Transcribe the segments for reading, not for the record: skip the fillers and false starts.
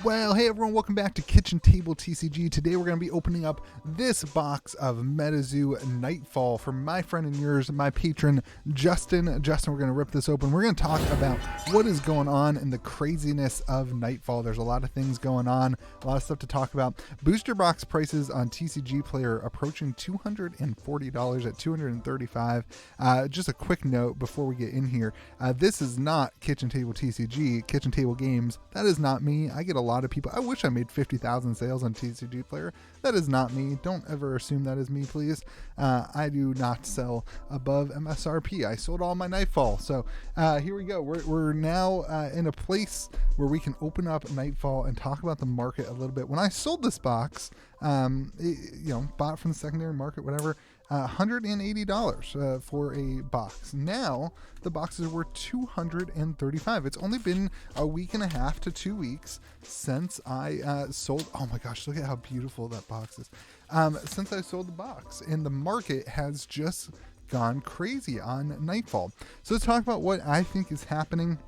Well, hey everyone, welcome back to Kitchen Table TCG. Today we're going to be opening up this box of Metazoo Nightfall for my friend and yours, my patron, Justin. Justin, we're going to rip this open. We're going to talk about what is going on in the craziness of Nightfall. There's a lot of things going on, a lot of stuff to talk about. Booster box prices on TCG Player approaching $240 at $235. Just a quick note before we get in here. This is not Kitchen Table TCG, Kitchen Table Games. That is not me. I get a lot of people. I wish I made 50,000 sales on TCG Player. That is not me. Don't ever assume that is me, please. I do not sell above MSRP. I sold all my Nightfall. So here we go. We're now in a place where we can open up Nightfall and talk about the market a little bit. When I sold this box, bought from the secondary market, whatever, $180 for a box. Now the boxes were $235. It's only been a week and a half to 2 weeks since I sold. Oh my gosh, look at how beautiful that box is. Since I sold the box, and the market has just gone crazy on Nightfall. So let's talk about what I think is happening.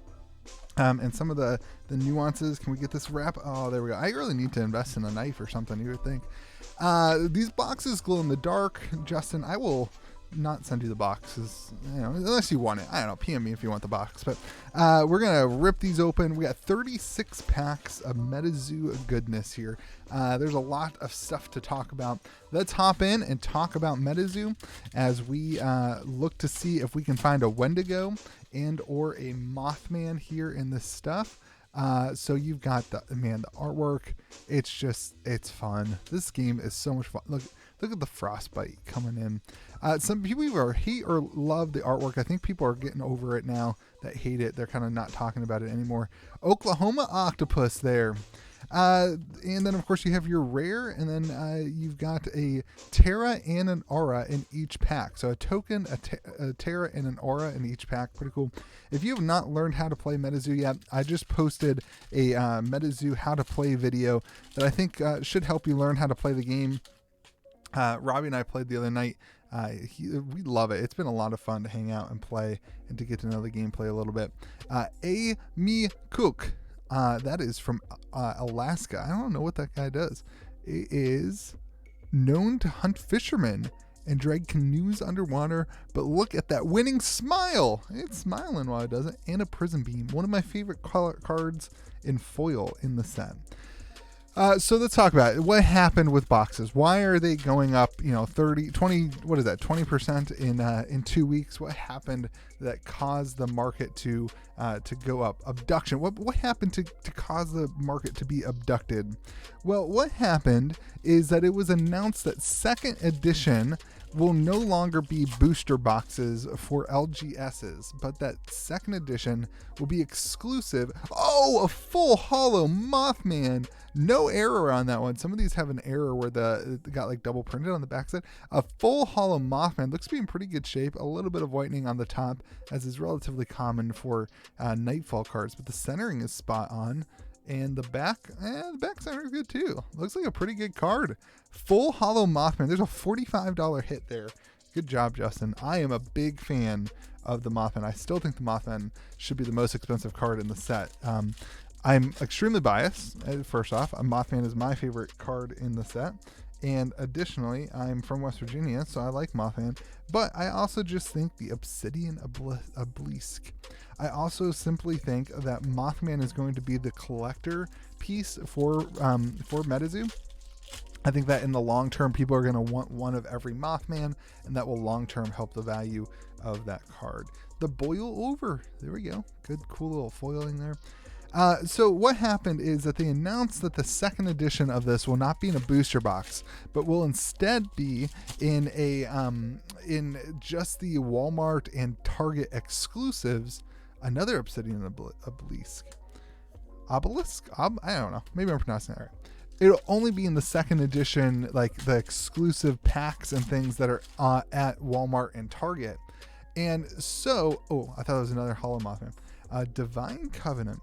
And some of the nuances. Can we get this wrap? Oh, there we go. I really need to invest in a knife or something, you would think. These boxes glow in the dark. Justin, I will not send you the boxes, unless you want it. I don't know. PM me if you want the box. But we're going to rip these open. We got 36 packs of Metazoo goodness here. There's a lot of stuff to talk about. Let's hop in and talk about Metazoo as we look to see if we can find a Wendigo and or a Mothman here in this stuff. So you've got the artwork. It's fun. This game is so much fun. Look at the frostbite coming in. Some people either hate or love the artwork. I think people are getting over it now that hate it. They're kind of not talking about it anymore. Oklahoma octopus there. And then of course you have your rare, and then you've got a Terra and an Aura in each pack. So a token, a Terra and an Aura in each pack. Pretty cool. If you have not learned how to play Metazoo yet, I just posted a Metazoo how to play video that I think should help you learn how to play the game. Robbie and I played the other night. We love it. It's been a lot of fun to hang out and play and to get to know the gameplay a little bit. Amy Cook. That is from Alaska. I don't know what that guy does. It is known to hunt fishermen and drag canoes underwater, but look at that winning smile. It's smiling while it does it. And a prison beam. One of my favorite cards in foil in the set. So let's talk about it. What happened with boxes. Why are they going up, 30, 20, what is that, 20% in 2 weeks? What happened that caused the market to go up? Abduction. What happened to cause the market to be abducted? Well, what happened is that it was announced that second edition will no longer be booster boxes for LGSs, but that second edition will be exclusive. Oh, a full hollow Mothman. No error on that one. Some of these have an error where it got like double printed on the backside. A full hollow Mothman looks to be in pretty good shape. A little bit of whitening on the top, as is relatively common for Nightfall cards, but the centering is spot on. And the back center is good too. Looks like a pretty good card. Full hollow Mothman. There's a $45 hit there. Good job, Justin. I am a big fan of the Mothman. I still think the Mothman should be the most expensive card in the set. I'm extremely biased. First off, a Mothman is my favorite card in the set. And additionally, I'm from West Virginia, so I like Mothman. But I also just think the Obsidian Obelisk. I also simply think that Mothman is going to be the collector piece for Metazoo. I think that in the long term, people are going to want one of every Mothman, and that will long term help the value of that card. The Boil Over. There we go. Good, cool little foiling there. So what happened is that they announced that the second edition of this will not be in a booster box, but will instead be in in just the Walmart and Target exclusives. Another Obsidian Obelisk. I don't know. Maybe I'm pronouncing that right. It'll only be in the second edition, like the exclusive packs and things that are at Walmart and Target. And so, I thought it was another Hollow Mothman. Divine Covenant.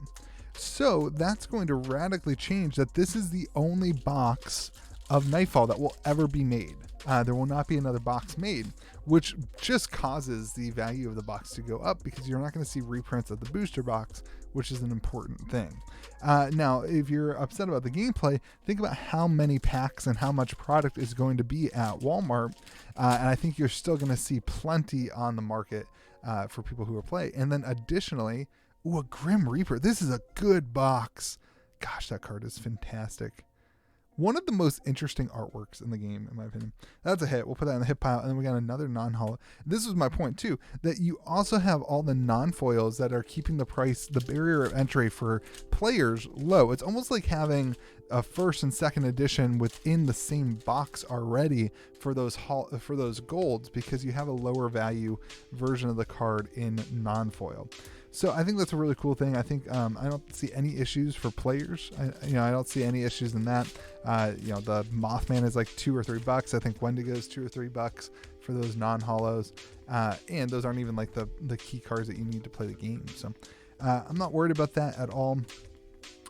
So that's going to radically change that this is the only box of Nightfall that will ever be made. There will not be another box made, which just causes the value of the box to go up because you're not going to see reprints of the booster box, which is an important thing. Now, if you're upset about the gameplay, think about how many packs and how much product is going to be at Walmart. And I think you're still going to see plenty on the market for people who are play. And then additionally, a Grim Reaper. This is a good box. Gosh, that card is fantastic. One of the most interesting artworks in the game, in my opinion. That's a hit. We'll put that in the hit pile. And then we got another non-holo. This was my point, too, that you also have all the non-foils that are keeping the price, the barrier of entry for players low. It's almost like having a first and second edition within the same box already for those golds, because you have a lower value version of the card in non-foil. So I think that's a really cool thing. I think I don't see any issues for players. I don't see any issues in that. The Mothman is like $2 or $3. I think Wendigo is $2 or $3 for those non-holos, and those aren't even like the key cards that you need to play the game. So I'm not worried about that at all.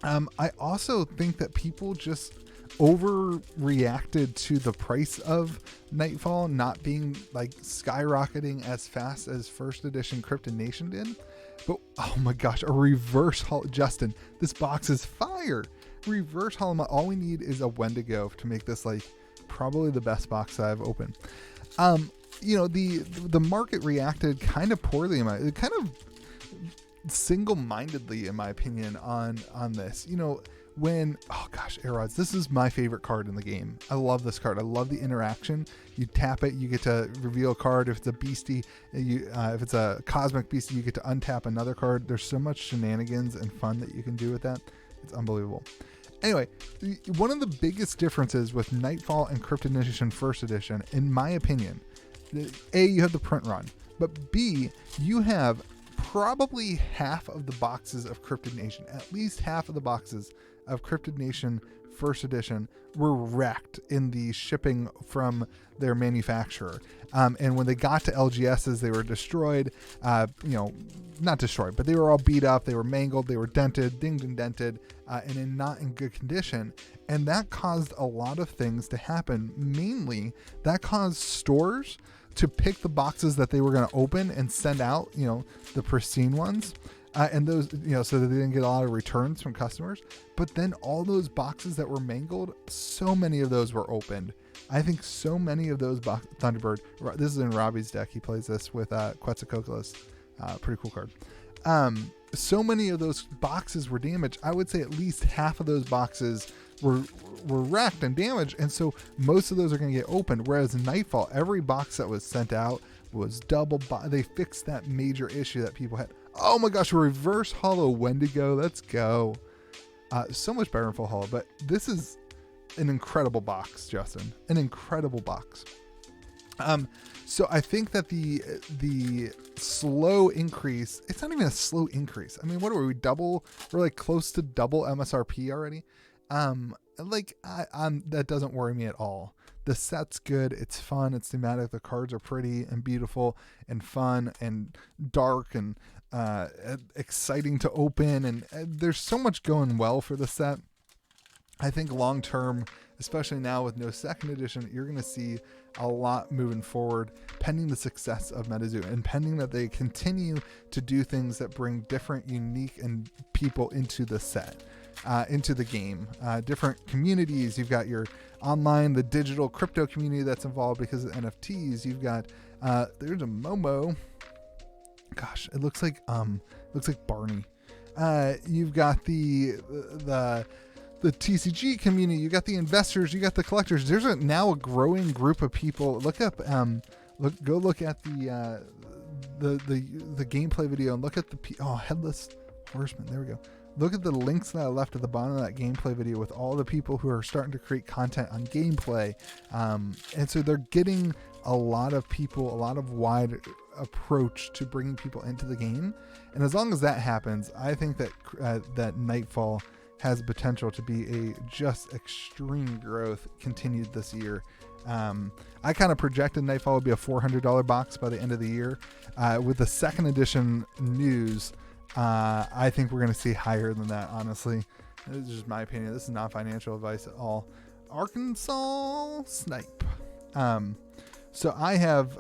I also think that people just overreacted to the price of Nightfall not being like skyrocketing as fast as first edition Cryptid Nation did. But oh my gosh, a reverse holo. Justin, this box is fire. Reverse holo. All we need is a Wendigo to make this like probably the best box I've opened. The market reacted kind of poorly kind of single-mindedly in my opinion on this. Aerods, this is my favorite card in the game. I love this card. I love the interaction. You tap it, you get to reveal a card. If it's a beastie, if it's a cosmic beastie, you get to untap another card. There's so much shenanigans and fun that you can do with that. It's unbelievable. Anyway, one of the biggest differences with Nightfall and Cryptid Nation First Edition, in my opinion, A, you have the print run, but B, you have probably half of the boxes of Cryptid Nation, at least half of the boxes of Cryptid Nation First Edition were wrecked in the shipping from their manufacturer. And when they got to LGSs, they were destroyed, not destroyed, but they were all beat up. They were mangled. They were dented, dinged and dented, and not in good condition. And that caused a lot of things to happen. Mainly, that caused stores to pick the boxes that they were going to open and send out, the pristine ones. And those, so that they didn't get a lot of returns from customers. But then all those boxes that were mangled, so many of those were opened. I think so many of those Thunderbird, this is in Robbie's deck. He plays this with Quetzalcoatlus. Pretty cool card. So many of those boxes were damaged. I would say at least half of those boxes were wrecked and damaged. And so most of those are going to get opened. Whereas Nightfall, every box that was sent out was double. They fixed that major issue that people had. Oh my gosh, a reverse holo Wendigo. Let's go. So much better than full holo, but this is an incredible box, Justin. An incredible box. So I think that the slow increase, it's not even a slow increase. I mean, what are we double? We're like close to double MSRP already. That doesn't worry me at all. The set's good. It's fun. It's thematic. The cards are pretty and beautiful and fun and dark and exciting to open. And there's so much going well for the set. I think long term, especially now with no second edition, you're going to see a lot moving forward, pending the success of Metazoo and pending that they continue to do things that bring different, unique and people into the set. Into the game, different communities. You've got your online, the digital crypto community that's involved because of NFTs. You've got there's a Momo. Gosh, it looks like Barney. You've got the TCG community. You got the investors. You got the collectors. There's now a growing group of people. Look up. Go look at the gameplay video and look at the Headless Horseman. There we go. Look at the links that I left at the bottom of that gameplay video with all the people who are starting to create content on gameplay. And so they're getting a lot of people, a lot of wide approach to bringing people into the game. And as long as that happens, I think that Nightfall has potential to be a just extreme growth continued this year. I kind of projected Nightfall would be a $400 box by the end of the year. With the second edition news, I think we're going to see higher than that, honestly. This is just my opinion. This is not financial advice at all. Arkansas Snipe. So I have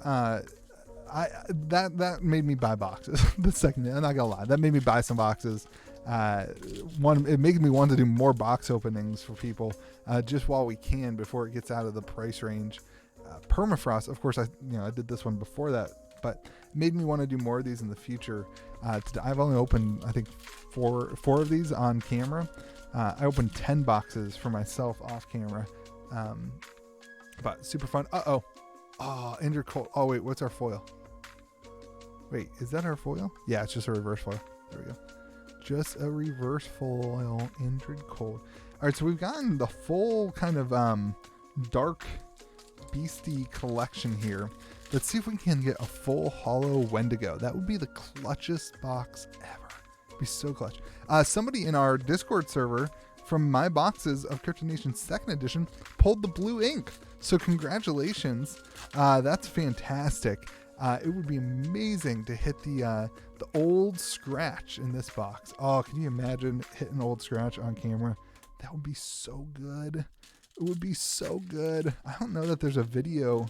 that made me buy boxes. The second, I'm not gonna lie, that made me buy some boxes. It makes me want to do more box openings for people just while we can before it gets out of the price range. Permafrost, of course, I did this one before that, but it made me want to do more of these in the future. I've only opened, I think, four of these on camera. I opened 10 boxes for myself off camera, but super fun. Ender Cold. Oh wait, what's our foil? Wait, is that our foil? Yeah, it's just a reverse foil. There we go. Just a reverse foil, Indrid Cold. All right, so we've gotten the full kind of dark beastie collection here. Let's see if we can get a full hollow Wendigo. That would be the clutchest box ever. It'd be so clutch. Somebody in our Discord server from my boxes of Crypto Nation 2nd edition pulled the blue ink. So congratulations. That's fantastic. It would be amazing to hit the old scratch in this box. Oh, can you imagine hitting old scratch on camera? That would be so good. It would be so good. I don't know that there's a video.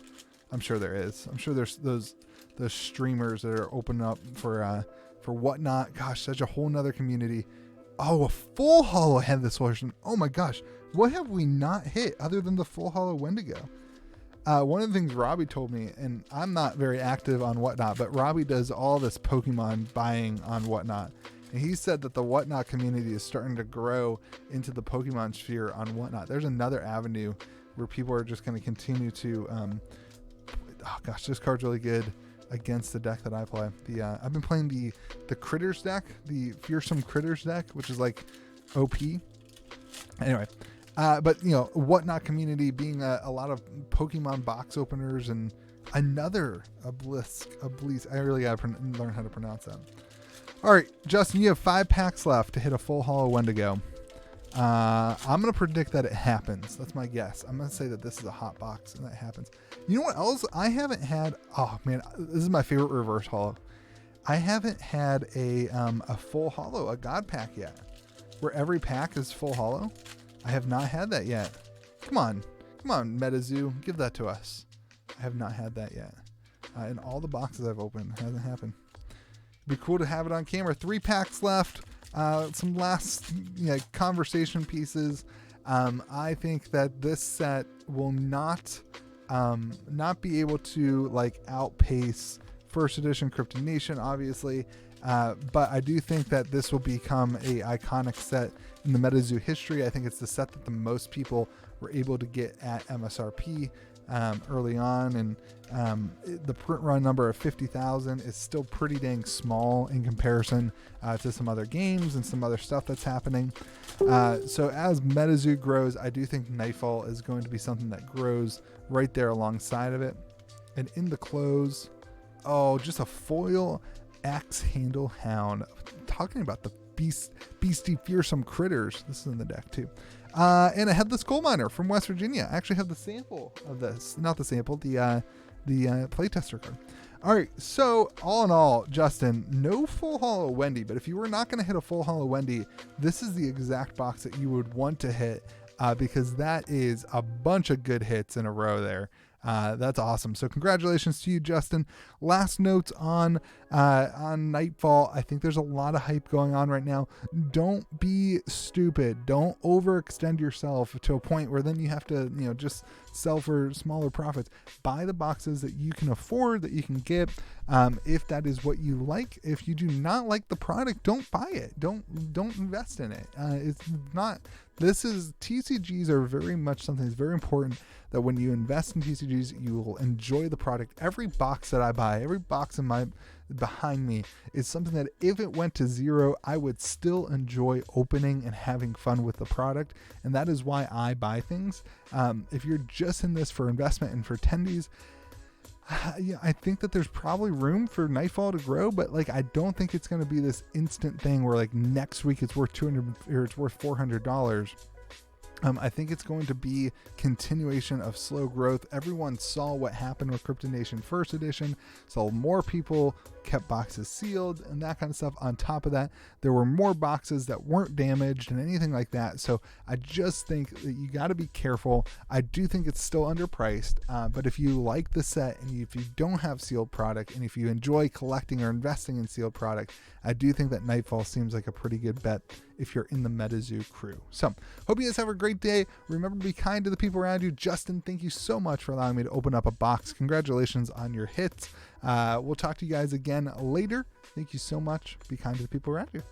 I'm sure there is. I'm sure there's those streamers that are open up for whatnot. Gosh, such a whole nother community. Oh, a full hollow headless solution. Oh my gosh. What have we not hit other than the full hollow Wendigo? One of the things Robbie told me, and I'm not very active on Whatnot, but Robbie does all this Pokemon buying on Whatnot. And he said that the Whatnot community is starting to grow into the Pokemon sphere on Whatnot. There's another avenue where people are just going to continue to, oh gosh, this card's really good against the deck that I play. I've been playing the Critters deck, the Fearsome Critters deck, which is like OP. Anyway. But Whatnot community being a lot of Pokemon box openers and another Obelisk. I really gotta learn how to pronounce that. All right, Justin, you have 5 packs left to hit a full hollow Wendigo. I'm gonna predict that it happens. That's my guess. I'm gonna say that this is a hot box and that happens. You know what else? I haven't had. Oh man, this is my favorite reverse hollow. I haven't had a full hollow, a God pack yet, where every pack is full hollow. I have not had that yet. Come on, Metazoo, give that to us. I have not had that yet. In all the boxes I've opened, it hasn't happened. It'd be cool to have it on camera. 3 packs left. Some last conversation pieces. I think that this set will not be able to outpace first edition Crypto Nation, obviously. But I do think that this will become a iconic set in the Metazoo history. I think it's the set that the most people were able to get at MSRP early on, and the print run number of 50,000 is still pretty dang small in comparison to some other games and some other stuff that's happening. So as Metazoo grows, I do think Nightfall is going to be something that grows right there alongside of it. And in the close, just a foil Axe Handle Hound. Talking about the beastie fearsome critters. This is in the deck too. And a Headless Coal Miner from West Virginia. I actually have the sample of this. Not the sample, the playtester card. All right, so all in all, Justin, no full hollow Wendy, but if you were not going to hit a full hollow Wendy, this is the exact box that you would want to hit because that is a bunch of good hits in a row there. That's awesome. So congratulations to you, Justin. Last notes on Nightfall. I think there's a lot of hype going on right now. Don't be stupid. Don't overextend yourself to a point where then you have to, just sell for smaller profits. Buy the boxes that you can afford, that you can get. If that is what you like. If you do not like the product, don't buy it. Don't invest in it. It's not. TCGs are very much something that's very important, that when you invest in TCGs, you will enjoy the product. Every box that I buy, every box behind me is something that if it went to 0, I would still enjoy opening and having fun with the product. And that is why I buy things. If you're just in this for investment and for attendees, I think that there's probably room for Nightfall to grow, but I don't think it's going to be this instant thing where next week it's worth $200 or it's worth $400. I think it's going to be continuation of slow growth. Everyone saw what happened with Crypto Nation First Edition, so more people kept boxes sealed and that kind of stuff. On top of that, there were more boxes that weren't damaged and anything like that. So I just think that you got to be careful. I do think it's still underpriced, but if you like the set and if you don't have sealed product, and if you enjoy collecting or investing in sealed product, I do think that Nightfall seems like a pretty good bet if you're in the Metazoo crew. So hope you guys have a great day. Remember to be kind to the people around you. Justin, thank you so much for allowing me to open up a box. Congratulations on your hits. We'll talk to you guys again later. Thank you so much. Be kind to the people around you.